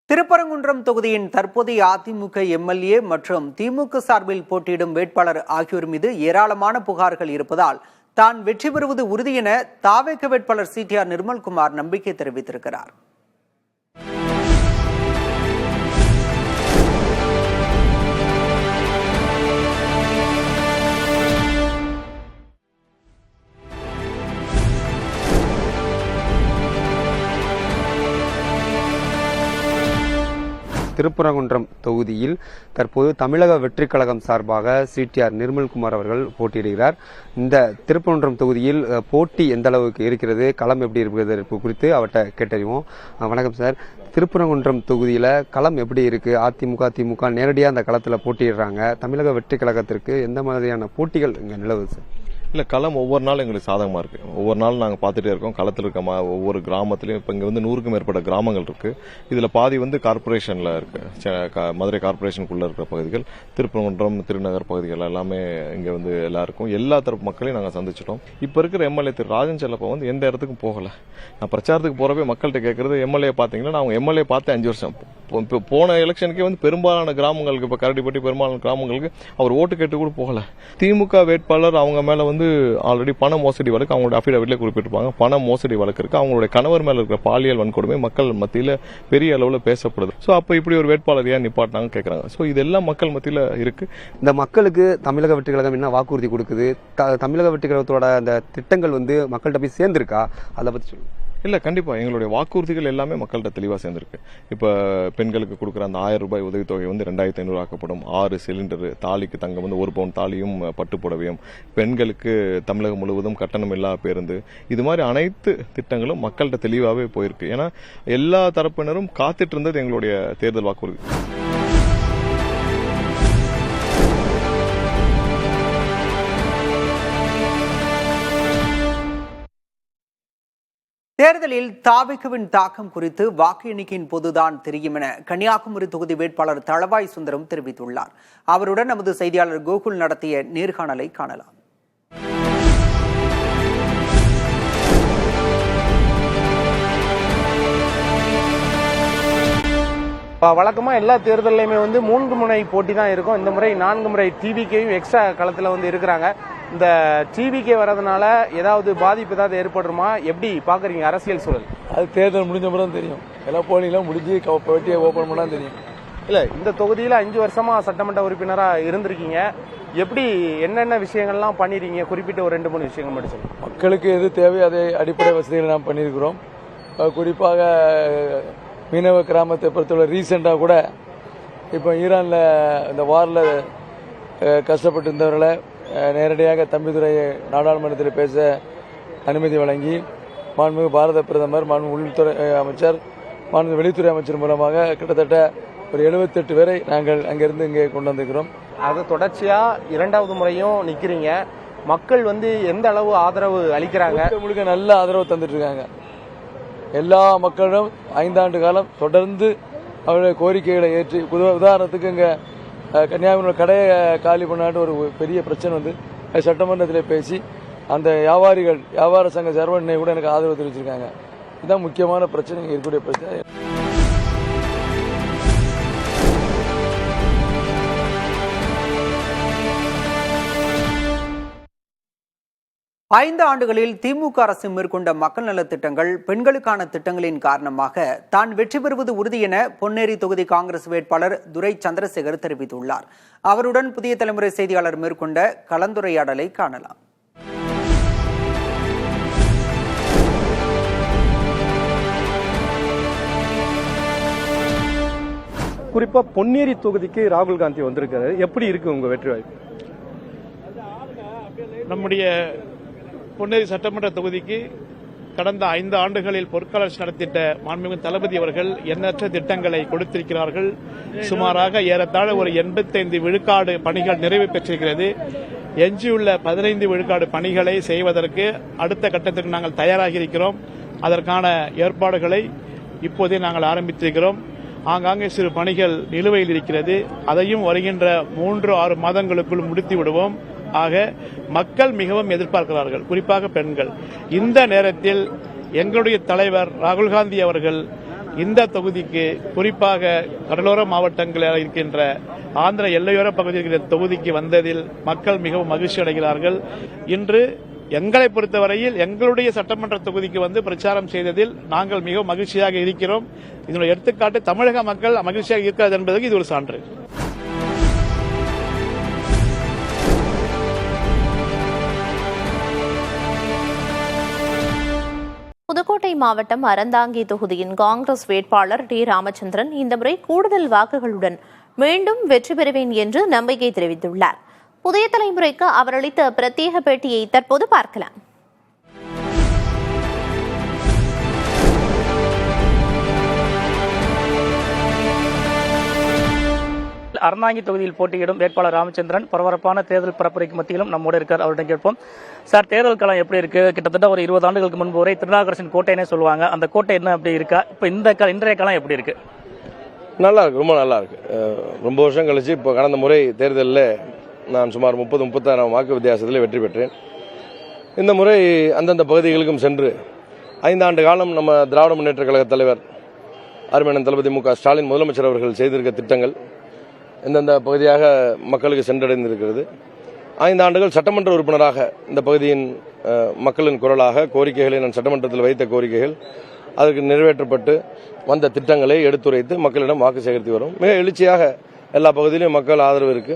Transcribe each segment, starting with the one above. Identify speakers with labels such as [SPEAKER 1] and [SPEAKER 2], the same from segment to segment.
[SPEAKER 1] திருப்பரங்குன்றம் தொகுதியின் தற்போதைய அதிமுக எம்எல்ஏ மற்றும் திமுக சார்பில் போட்டியிடும் வேட்பாளர் ஆகியோர் மீது ஏராளமான புகார்கள் இருப்பதால் தான் வெற்றி பெறுவது உறுதி என தாவேக வேட்பாளர் சிடிஆர் நிர்மல்குமார் நம்பிக்கை தெரிவித்திருக்கிறார்.
[SPEAKER 2] திருப்பரங்குன்றம் தொகுதியில் தற்போது தமிழக வெற்றிக் கழகம் சார்பாக சிடிஆர் நிர்மல்குமார் அவர்கள் போட்டியிடுகிறார். இந்த திருப்பரங்குன்றம் தொகுதியில் போட்டி எந்த அளவுக்கு இருக்கிறது, களம் எப்படி இருக்கிறது குறித்து அவர்கிட்ட கேட்டறிவோம். வணக்கம் சார். திருப்பரங்குன்றம் தொகுதியில களம் எப்படி இருக்கு? அதிமுக திமுக நேரடியாக அந்த களத்தில் போட்டியிடுறாங்க. தமிழக வெற்றிக் கழகத்திற்கு எந்த மாதிரியான போட்டிகள் இங்க நிலவுது சார்?
[SPEAKER 3] இல்லை, களம் ஒவ்வொரு நாளும் எங்களுக்கு சாதகமாக இருக்குது. ஒவ்வொரு நாளும் நாங்கள் பார்த்துட்டே இருக்கோம். களத்தில் இருக்க ஒவ்வொரு கிராமத்துலையும் இப்போ இங்கே 100க்கும் மேற்பட்ட கிராமங்கள் இருக்குது. இதில் பாதி கார்பரேஷனில் இருக்குது. மதுரை கார்பரேஷனுக்குள்ளே இருக்கிற பகுதிகள், திருப்பரங்குன்றம் திருநகர் பகுதிகள் எல்லாமே இங்கே எல்லாருக்கும் எல்லா தரப்பு மக்களையும் நாங்கள் சந்திச்சிட்டோம். இப்போ இருக்கிற எம்எல்ஏ திரு ராஜன் செல்லப்பா எந்த இடத்துக்கும் போகலை. நான் பிரச்சாரத்துக்கு போகிறப்ப மக்கள்கிட்ட கேட்கறது, எம்எல்ஏ பார்த்தீங்கன்னா நான் அவங்க எம்எல்ஏ பார்த்து 5 வருஷம். இப்போ போன எலெக்ஷனுக்கே பெரும்பாலான கிராமங்களுக்கு, இப்போ கரடிப்பட்டி பெரும்பாலான கிராமங்களுக்கு அவர் ஓட்டு கேட்டு கூட போகலை. திமுக வேட்பாளர் அவங்க மேலே ஆல்ரெடி பண மோசடி வழக்கு அவங்களோட அஃபிடவிட்ல குறிப்பிட்டிருப்பாங்க. பண மோசடி வழக்கு இருக்கு. அவங்களுடைய கணவர் மேல இருக்கிற பாலியல் வன்கொடுமை மக்கள் மத்தியில பெரிய அளவுல பேசப்படுது. சோ அப்ப இப்படி ஒரு வேட்பாளர் ஏன் நிப்பாட்டினாங்க கேட்கறாங்க. சோ இதெல்லாம் மக்கள் மத்தியில இருக்கு.
[SPEAKER 2] இந்த மக்களுக்கு தமிழக வெற்றிக் கழகம் என்ன வாக்குறுதி கொடுக்குது? தமிழக வெற்றிக் கழகத்தோட அந்த திட்டங்கள் மக்கள்கிட்ட போய் சேர்ந்திருக்கா? அதை பத்தி சொல்லுங்க.
[SPEAKER 3] இல்ல, கண்டிப்பா எங்களுடைய வாக்குறுதிகள் எல்லாமே மக்கள்கிட்ட தெளிவா சேர்ந்திருக்கு. இப்ப பெண்களுக்கு கொடுக்குற அந்த 1000 ரூபாய் உதவித்தொகை 2500 ஆக்கப்படும். 6 சிலிண்டர், தாலிக்கு தங்கம் 1 பவுன் தாலியும் பட்டுப்புடவையும், பெண்களுக்கு தமிழகம் முழுவதும் கட்டணம் இல்லா பேருந்து, இது மாதிரி அனைத்து திட்டங்களும் மக்கள்கிட்ட தெளிவாவே போயிருக்கு. ஏன்னா எல்லா தரப்பினரும் காத்துட்டு இருந்தது எங்களுடைய தேர்தல் வாக்குறுதி.
[SPEAKER 1] தேர்தலில் தாவேகவின் தாக்கம் குறித்து வாக்கு எண்ணிக்கையின் போதுதான் தெரியும் என கன்னியாகுமரி தொகுதி வேட்பாளர் தளவாய் சுந்தரம் தெரிவித்துள்ளார். அவருடன் நமது செய்தியாளர் கோகுல் நடத்திய நேர்காணலை காணலாம்.
[SPEAKER 4] வழக்கமா எல்லா தேர்தலையுமே 3 முனை போட்டி தான் இருக்கும். இந்த முறை 4 முறை டிவிகேயும் எக்ஸ்ட்ரா களத்தில் இருக்கிறாங்க. இந்த டிவிகே வரதுனால ஏதாவது பாதிப்பு ஏதாவது ஏற்படுமா? எப்படி பாக்குறீங்க அரசியல் சூழல்?
[SPEAKER 5] அது தேர்தல் முடிஞ்ச முறை தெரியும். எல்லா போலியெல்லாம் முடிஞ்சு போட்டியை ஓபன் பண்ணா தெரியும்.
[SPEAKER 4] இல்ல, இந்த தொகுதியில 5 வருஷமா சட்டமன்ற உறுப்பினரா இருந்திருக்கீங்க. எப்படி என்னென்ன விஷயங்கள்லாம் பண்ணிருக்கீங்க? குறிப்பிட்ட ஒரு 2-3 விஷயங்கள் மட்டும் சொல்லுங்க.
[SPEAKER 5] மக்களுக்கு எது தேவை அதை அடிப்படை வசதிகளை நாம் பண்ணியிருக்கிறோம். குறிப்பாக மீனவ கிராமத்தை பொறுத்தவரை ரீசெண்டாக கூட இப்போ ஈரானில் இந்த வாரில் கஷ்டப்பட்டு இருந்தவர்களை நேரடியாக தம்பிதுரை நாடாளுமன்றத்தில் பேச அனுமதி வழங்கி மாண்புமிகு பாரத பிரதமர், மாண்புமிகு உள்துறை அமைச்சர், மாண்புமிகு வெளித்துறை அமைச்சர் மூலமாக கிட்டத்தட்ட ஒரு 78 பேரை நாங்கள் அங்கிருந்து இங்கே கொண்டு வந்திருக்கிறோம்.
[SPEAKER 4] அது தொடர்ச்சியா 2வது முறையும் நிக்கிறீங்க. மக்கள் எந்த அளவு ஆதரவு அளிக்கிறாங்க?
[SPEAKER 5] முழுக்க நல்ல ஆதரவு தந்துட்டு இருக்காங்க. எல்லா மக்களிடம் 5 ஆண்டு காலம் தொடர்ந்து அவருடைய கோரிக்கைகளை ஏற்றி, உதாரணத்துக்கு இங்கே கன்னியாகுமரி கடையை காலி பண்ணாட்டு ஒரு பெரிய பிரச்சனை சட்டமன்றத்தில் பேசி அந்த வியாபார சங்க சர்வனை கூட எனக்கு ஆதரவு தெரிவிச்சிருக்காங்க. இதுதான் முக்கியமான பிரச்சனை, இருக்கக்கூடிய பிரச்சனை.
[SPEAKER 1] ஐந்து ஆண்டுகளில் திமுக அரசு மேற்கொண்ட மக்கள் நலத் திட்டங்கள், பெண்களுக்கான திட்டங்களின் காரணமாக தான் வெற்றி பெறுவது உறுதி என பொன்னேரி தொகுதி காங்கிரஸ் வேட்பாளர் துரை சந்திரசேகர் தெரிவித்துள்ளார். அவருடன் புதிய தலைமுறை செய்தியாளர் மேற்கொண்ட கலந்துரையாடலை காணலாம்.
[SPEAKER 4] குறிப்பா பொன்னேரி தொகுதிக்கு ராகுல் காந்தி வந்திருக்காரு. எப்படி இருக்கு உங்க வெற்றி வாய்ப்பு?
[SPEAKER 6] நம்முடைய பொன்னேரி சட்டமன்ற தொகுதிக்கு கடந்த 5 ஆண்டுகளில் பொற்காலர்ச்சி நடத்திட்ட மாண்புமிகு தளபதி அவர்கள் எண்ணற்ற திட்டங்களை கொடுத்திருக்கிறார்கள். சுமாராக ஏறத்தாழ ஒரு 85 விழுக்காடு பணிகள் நிறைவு பெற்றிருக்கிறது. எஞ்சியுள்ள 15 விழுக்காடு பணிகளை செய்வதற்கு அடுத்த கட்டத்திற்கு நாங்கள் தயாராகி இருக்கிறோம். அதற்கான ஏற்பாடுகளை இப்போதே நாங்கள் ஆரம்பித்திருக்கிறோம். ஆங்காங்கே சிறு பணிகள் நிலுவையில் இருக்கிறது. அதையும் வருகின்ற 3-6 மாதங்களுக்குள் முடித்து விடுவோம். ஆக மக்கள் மிகவும் எதிர்பார்க்கிறார்கள், குறிப்பாக பெண்கள். இந்த நேரத்தில் எங்களுடைய தலைவர் ராகுல் காந்தி அவர்கள் இந்த தொகுதிக்கு, குறிப்பாக கடலோர மாவட்டங்களில் இருக்கின்ற ஆந்திர எல்லையோர பகுதியில் இருக்கிற தொகுதிக்கு வந்ததில் மக்கள் மிகவும் மகிழ்ச்சி அடைகிறார்கள். இன்று எங்களை பொறுத்தவரையில் எங்களுடைய சட்டமன்ற தொகுதிக்கு வந்து பிரச்சாரம் செய்ததில் நாங்கள் மிகவும் மகிழ்ச்சியாக இருக்கிறோம். இதனுடைய எடுத்துக்காட்டு தமிழக மக்கள் மகிழ்ச்சியாக இருக்கிறது என்பதற்கு இது ஒரு சான்று.
[SPEAKER 7] புதுக்கோட்டை மாவட்டம் அறந்தாங்கி தொகுதியின் காங்கிரஸ் வேட்பாளர் டி ராமச்சந்திரன் இந்த முறை கூடுதல் வாக்குகளுடன் மீண்டும் வெற்றி பெறுவேன் என்று நம்பிக்கை தெரிவித்துள்ளார். புதிய தலைமுறைக்கு அவர் அளித்த பிரத்யேக பேட்டியை தற்போது பார்க்கலாம்.
[SPEAKER 8] அறந்தாங்கி தொகுதியில் போட்டியிடும் வேட்பாளர் ராமச்சந்திரன் பரபரப்பான தேர்தல் பரப்புரைக்கு மத்தியிலும் நம்மோடு இருக்கார். அவரிடம் கேட்போம். சார், தேர்தல் காலம் எப்படி இருக்கு? கிட்டத்தட்ட ஒரு 20 ஆண்டுகளுக்கு முன்பு வரை திருநாகரசின் கோட்டைனே சொல்லுவாங்க. அந்த கோட்டை என்ன அப்படி இருக்கா? இப்போ இன்றைய காலம் எப்படி இருக்கு?
[SPEAKER 9] நல்லா இருக்கு, ரொம்ப நல்லா இருக்கு. ரொம்ப வருஷம் கழிச்சு இப்போ கடந்த முறை தேர்தலில் நான் சுமார் 30-36 வாக்கு வித்தியாசத்தில் வெற்றி பெற்றேன். இந்த முறை அந்தந்த பகுதிகளுக்கும் சென்று 5 ஆண்டு காலம் நம்ம திராவிட முன்னேற்ற கழக தலைவர் அருமையண்ணன் தளபதி மு க ஸ்டாலின் முதலமைச்சர் அவர்கள் செய்திருக்க திட்டங்கள் எந்தெந்த பகுதியாக மக்களுக்கு சென்றடைந்திருக்கிறது. 5 ஆண்டுகள் சட்டமன்ற உறுப்பினராக இந்த பகுதியின் மக்களின் குரலாக கோரிக்கைகளை நான் சட்டமன்றத்தில் வைத்த கோரிக்கைகள் அதற்கு நிறைவேற்றப்பட்டு வந்த திட்டங்களை எடுத்துரைத்து மக்களிடம் வாக்கு சேகரித்து வரும். மிக எழுச்சியாக எல்லா பகுதியிலும் மக்கள் ஆதரவு இருக்கு.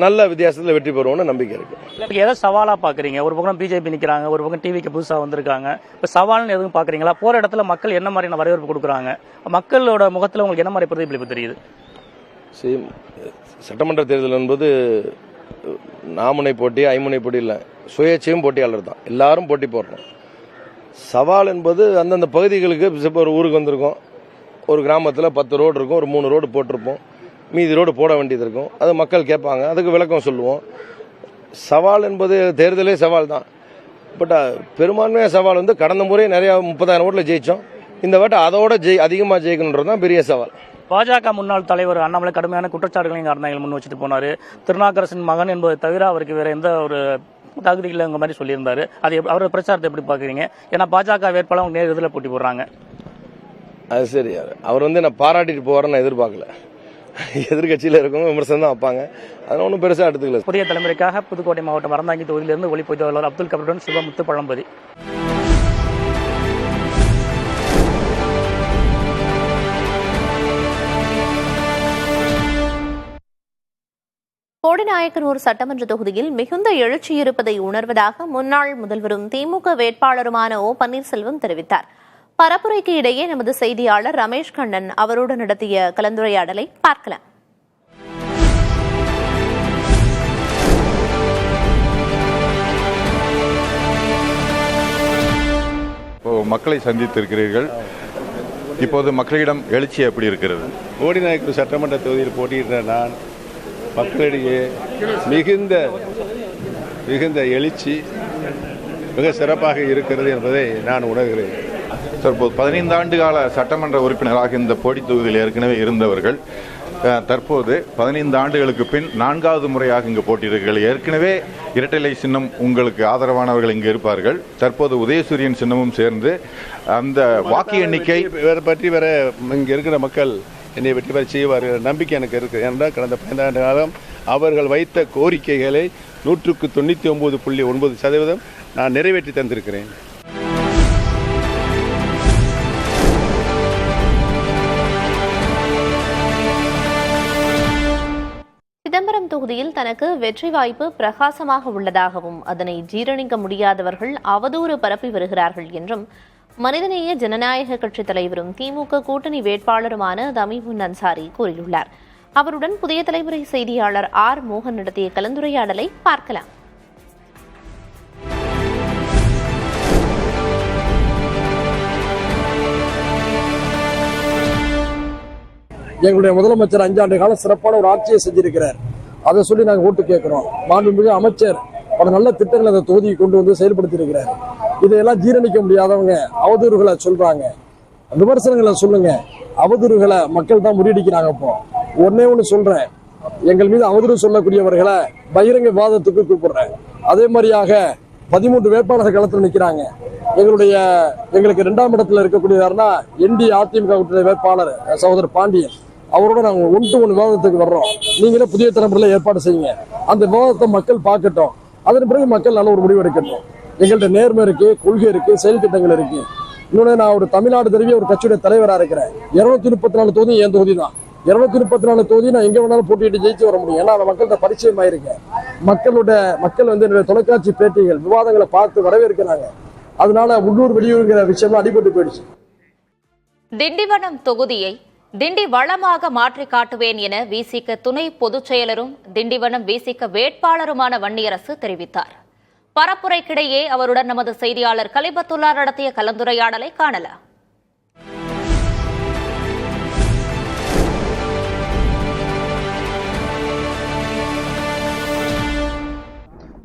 [SPEAKER 9] நல்ல வித்தியாசத்தில் வெற்றி பெறுவோம்னு நம்பிக்கை இருக்கு.
[SPEAKER 8] எதை சவாலா பாக்குறீங்க? ஒரு பக்கம் பிஜேபி நிக்கிறாங்க, ஒரு பக்கம் டிவிக்கு புதுசா வந்திருக்காங்க. இப்ப சவால்னு எதுவும் பாக்குறீங்களா? போற இடத்துல மக்கள் என்ன மாதிரியான வரவேற்பு கொடுக்குறாங்க? மக்களோட முகத்துல உங்களுக்கு என்ன மாதிரி பிரதிபலிப்பு தெரியுது?
[SPEAKER 9] சட்டமன்ற தேர்தல் என்பது நாமுனை போட்டி, ஐமுனை போட்டி இல்லை, சுயேட்சையும் போட்டியாளர் தான். எல்லாரும் போட்டி போடுறோம். சவால் என்பது அந்தந்த பகுதிகளுக்கு ஒரு ஊருக்கு வந்திருக்கோம், ஒரு கிராமத்தில் 10 ரோடு இருக்கும், ஒரு 3 ரோடு போட்டிருப்போம், மீதி ரோடு போட வேண்டியது இருக்கும். அது மக்கள் கேட்பாங்க, அதுக்கு விளக்கம் சொல்லுவோம். சவால் என்பது தேர்தலே சவால் தான். பட் பெரும்பான்மையான சவால் வந்து கடந்த முறை நிறையா 30,000 ஓட்டில் ஜெயித்தோம். இந்த வாட்டை அதோட அதிகமாக ஜெயிக்கணுன்றது தான் பெரிய சவால்.
[SPEAKER 8] பாஜக முன்னாள் தலைவர் அண்ணாமலை கடுமையான குற்றச்சாட்டுகளையும் காரணங்கள் முன் வச்சுட்டு போனாரு. திருநாகரசின் மகன் என்பதை தவிர அவருக்கு வேற எந்த ஒரு தகுதி இல்லைங்கிற மாதிரி சொல்லியிருந்தாரு. அது அவரோட பிரச்சாரத்தை எப்படி பாக்குறீங்க? ஏன்னா பாஜக வேட்பாளர் நேர் எதிரில் போட்டி போடுறாங்க.
[SPEAKER 9] அது சரி, அவர் வந்து நான் பாராட்டிட்டு போவாரன்னு நான் எதிர்பார்க்கல. எதிர்கட்சியில் இருக்கவங்க விமர்சனம் தான் வைப்பாங்க, அதனால ஒன்றும் பெருசாக எடுத்துக்கல.
[SPEAKER 8] புதிய தலைமுறைக்காக புதுக்கோட்டை மாவட்டம் அறந்தாங்கி தொகுதியிலிருந்து ஒளிப்பதிவாளர் அப்துல் கபருடன் சிவமுத்து பழம்பதி.
[SPEAKER 7] கோடிநாயக்கனூர் சட்டமன்ற தொகுதியில் மிகுந்த எழுச்சி இருப்பதை உணர்வதாக முன்னாள் முதல்வரும் திமுக வேட்பாளருமான ஓ பன்னீர்செல்வம் தெரிவித்தார். பரப்புரைக்கு இடையே நமது செய்தியாளர் ரமேஷ் கண்ணன் அவரோடு நடத்திய கலந்துரையாடலை பார்க்கலாம்.
[SPEAKER 10] மக்களை சந்தித்திருக்கிறீர்கள். இப்போது மக்களிடம் எழுச்சி எப்படி இருக்கிறது?
[SPEAKER 11] கோடிநாயக்கனூர் சட்டமன்ற தொகுதியில் போட்டியிட்ட நான் மக்களிடையே மிகுந்த எழுச்சி மிக சிறப்பாக இருக்கிறது என்பதை நான் உணர்கிறேன்.
[SPEAKER 10] தற்போது 15 ஆண்டு கால சட்டமன்ற உறுப்பினராக இந்த போட்டி தொகுதியில் ஏற்கனவே இருந்தவர்கள் தற்போது 15 ஆண்டுகளுக்கு பின் 4வது முறையாக இங்கு போட்டியிடுகிறீர்கள். ஏற்கனவே இரட்டை சின்னம் உங்களுக்கு ஆதரவானவர்கள் இங்கு இருப்பார்கள். தற்போது உதயசூரியன் சின்னமும் சேர்ந்து அந்த வாக்கு எண்ணிக்கை
[SPEAKER 11] பற்றி வேற இங்கே இருக்கிற மக்கள் என்னை வெற்றி பெற செய்வார்கள் நம்பிக்கை எனக்கு இருக்கு. ஏனென்றால் கடந்த 15 ஆண்டு காலம் அவர்கள் வைத்த கோரிக்கைகளை 99.9% நான் நிறைவேற்றி தந்திருக்கிறேன்.
[SPEAKER 7] சிதம்பரம் தொகுதியில் தனக்கு வெற்றி வாய்ப்பு பிரகாசமாக உள்ளதாகவும் அதனை ஜீரணிக்க முடியாதவர்கள் அவதூறு பரப்பி வருகிறார்கள் என்றும் மனிதநேய ஜனநாயக கட்சித் தலைவரும் திமுக கூட்டணி வேட்பாளருமான தமிமுன் அன்சாரி கூறியுள்ளார். அவருடன் புதிய தலைமுறை செய்தியாளர் ஆர் மோகன் நடத்திய கலந்துரையாடலை பார்க்கலாம்.
[SPEAKER 12] எங்களுடைய முதலமைச்சர் 5 ஆண்டு காலம் சிறப்பான ஒரு ஆட்சியை செஞ்சிருக்கிறார். அதை சொல்லி நாங்கள் ஓட்டு கேட்கிறோம். மாண்புமிகு அமைச்சர் பல நல்ல திட்டங்களை அந்த தொகுதியை கொண்டு வந்து செயல்படுத்தி இருக்கிறார். இதையெல்லாம் ஜீரணிக்க முடியாதவங்க அவதூறுகளை சொல்றாங்க, விமர்சனங்களை சொல்லுங்க. அவதூறுகளை மக்கள் தான் முறியடிக்கிறாங்க. இப்போ ஒன்னே ஒன்று சொல்றேன், எங்கள் மீது அவதூறு சொல்லக்கூடியவர்களை பகிரங்க விவாதத்துக்கு கூப்பிடுறேன். அதே மாதிரியாக 13 வேட்பாளர்கள் களத்தில் நிற்கிறாங்க. எங்களுக்கு 2ஆம் இடத்துல இருக்கக்கூடியதாருன்னா அதிமுக கூட்டணி வேட்பாளர் சகோதரர் பாண்டியன் அவரோட நாங்கள் 1-1 விவாதத்துக்கு வர்றோம். நீங்களே புதிய தலைமுறையில் ஏற்பாடு செய்யுங்க, அந்த விவாதத்தை மக்கள் பார்க்கட்டும், அதன் பிறகு மக்கள் நல்ல ஒரு முடிவு எடுக்கட்டும். எங்கள்கிட்ட நேர்மை இருக்கு, கொள்கை இருக்கு, செயல் திட்டங்கள் இருக்கு. இன்னொன்னு, நான் ஒரு தமிழ்நாடு தருவிய ஒரு கட்சியுடைய தலைவராக இருக்கிறேன். 234 தொகுதி என் தொகுதி தான். 234 தொகுதி நான் எங்க வேணாலும் போட்டியிட்டு ஜெயிச்சு வர முடியும். ஏன்னா மக்கள்கிட்ட பரிச்சயம் ஆயிருக்கேன். மக்கள் வந்து என்னுடைய தொலைக்காட்சி பேட்டிகள் விவாதங்களை பார்த்து வரவேற்கிறாங்க. அதனால உள்ளூர் வெளியூருங்கிற விஷயம் அடிபட்டு போயிடுச்சு.
[SPEAKER 13] திண்டிவனம் தொகுதியை திண்டி வளமாக மாற்றி காட்டுவேன் என விசிக துணை பொதுச் செயலரும் திண்டிவனம் விசிக வேட்பாளருமான வன்னியரசு தெரிவித்தார். பரப்புரைக்கிடையே அவருடன் நமது செய்தியாளர் கலிபத்துல்லா நடத்திய கலந்துரையாடலை காணலாம்.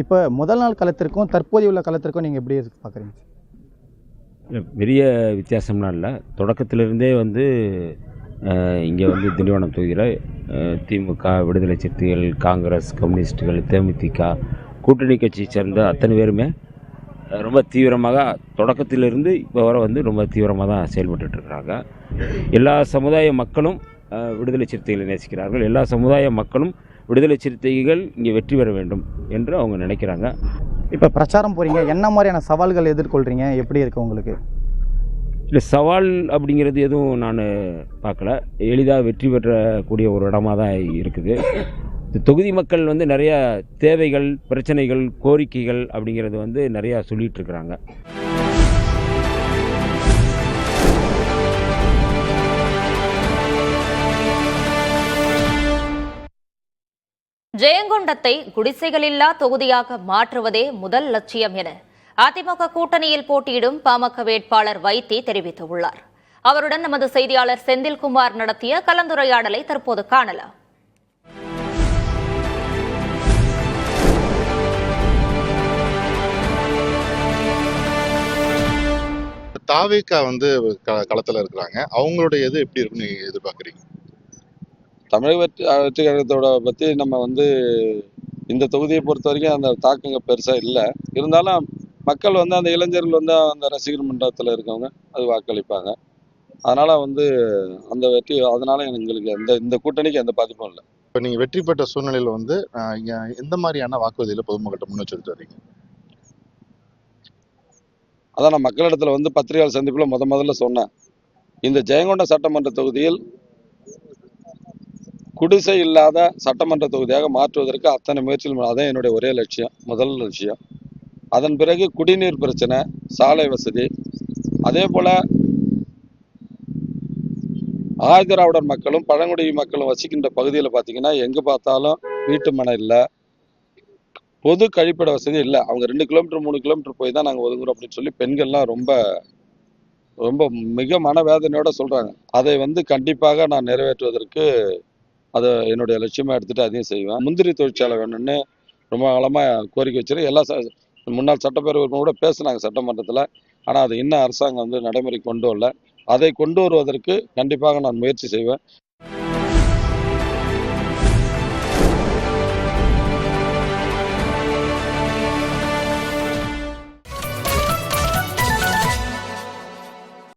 [SPEAKER 14] இப்போ முதல் நாள் களத்திற்கும் தற்போதைய உள்ள களத்திற்கும் நீங்கள் எப்படி பார்க்குறீங்க?
[SPEAKER 15] பெரிய வித்தியாசம்னா இல்லை. தொடக்கத்திலிருந்தே இங்கே திண்டிவனம் தொகுதியில் திமுக, விடுதலை சிறுத்தைகள், காங்கிரஸ், கம்யூனிஸ்டுகள், தேமுதிக கூட்டணி கட்சியை சேர்ந்த அத்தனை பேருமே ரொம்ப தீவிரமாக தொடக்கத்திலிருந்து இப்போ வர ரொம்ப தீவிரமாக தான் செயல்பட்டுருக்கிறாங்க. எல்லா சமுதாய மக்களும் விடுதலை சிறுத்தைகளை நேசிக்கிறார்கள். எல்லா சமுதாய மக்களும் விடுதலை சிறுத்தைகள் இங்கே வெற்றி பெற வேண்டும் என்று அவங்க நினைக்கிறாங்க.
[SPEAKER 14] இப்போ பிரச்சாரம் போகிறீங்க, என்ன மாதிரியான சவால்கள் எதிர்கொள்கிறீங்க? எப்படி இருக்குது உங்களுக்கு?
[SPEAKER 15] இல்லை, சவால் அப்படிங்கிறது எதுவும் நான் பார்க்கல. எளிதாக வெற்றி பெறக்கூடிய ஒரு இடமா தான் இருக்குது. இந்த தொகுதி மக்கள் நிறைய தேவைகள், பிரச்சனைகள், கோரிக்கைகள் அப்படிங்கிறது நிறையா சொல்லிட்டு இருக்கிறாங்க.
[SPEAKER 13] ஜெயங்கொண்டத்தை குடிசைகளில்லா தொகுதியாக மாற்றுவதே முதல் லட்சியம் என அதிமுக கூட்டணியில் போட்டியிடும் பாமக வேட்பாளர் வைத்தி தெரிவித்துள்ளார். அவருடன் நமது செய்தியாளர் செந்தில்குமார் நடத்திய கலந்துரையாடலை தற்போது காணலாம்.
[SPEAKER 16] தாவேகா களத்துல இருக்கிறாங்க. அவங்களுடைய இது எப்படி இருக்குன்னு நீங்க எதிர்பார்க்குறீங்க?
[SPEAKER 9] தமிழக வெற்றி கழகத்தோட பற்றி நம்ம இந்த தொகுதியை பொறுத்த வரைக்கும் அந்த தாக்கங்க பெருசாக இல்லை. இருந்தாலும் மக்கள் அந்த இளைஞர்கள் அந்த ரசிகர் மன்றத்தில் இருக்கவங்க அது வாக்களிப்பாங்க. அதனால் அந்த வெற்றி, அதனால் எங்களுக்கு இந்த கூட்டணிக்கு எந்த பாதிப்பும் இல்லை.
[SPEAKER 16] இப்போ நீங்கள் வெற்றி பெற்ற சூழ்நிலையில் எந்த மாதிரியான வாக்குறுதியில் பொதுமக்கள்கிட்ட முன் வச்சுட்டு வரீங்க?
[SPEAKER 9] அதான் நான் மக்களிடத்தில் பத்திரிகையாளர் சந்திப்பில் முதல்ல சொன்னேன். இந்த ஜெயங்கொண்டம் சட்டமன்ற தொகுதியில் குடிசை இல்லாத சட்டமன்ற தொகுதியாக மாற்றுவதற்கு அத்தனை முயற்சிகள், அதான் என்னுடைய ஒரே லட்சியம், முதல் லட்சியம். அதன் பிறகு குடிநீர் பிரச்சனை, சாலை வசதி, அதே போல ஆதிதிராவிடர் மக்களும் பழங்குடி மக்களும் வசிக்கின்ற பகுதியில் பார்த்தீங்கன்னா எங்கே பார்த்தாலும் வீட்டு மனை இல்லை, பொது கழிப்பிட வசதி இல்லை. அவங்க 2 கிலோமீட்டர் 3 கிலோமீட்டர் போய் தான் நாங்கள் ஒதுங்குறோம் அப்படின்னு சொல்லி பெண்கள்லாம் ரொம்ப ரொம்ப மிக மனவேதனையோட சொல்கிறாங்க. அதை கண்டிப்பாக நான் நிறைவேற்றுவதற்கு அதை என்னுடைய லட்சியமாக எடுத்துகிட்டு அதையும் செய்வேன். முந்திரி தொழிற்சாலை வேணும்னு ரொம்ப காலமாக கோரிக்கை வச்சிருக்கேன். எல்லா முன்னாள் சட்டப்பேரவை கூட பேசுனாங்க சட்டமன்றத்தில். ஆனால் அது இன்னும் அரசாங்கம் நடைமுறை கொண்டு வரல. அதை கொண்டு வருவதற்கு கண்டிப்பாக நான் முயற்சி செய்வேன்.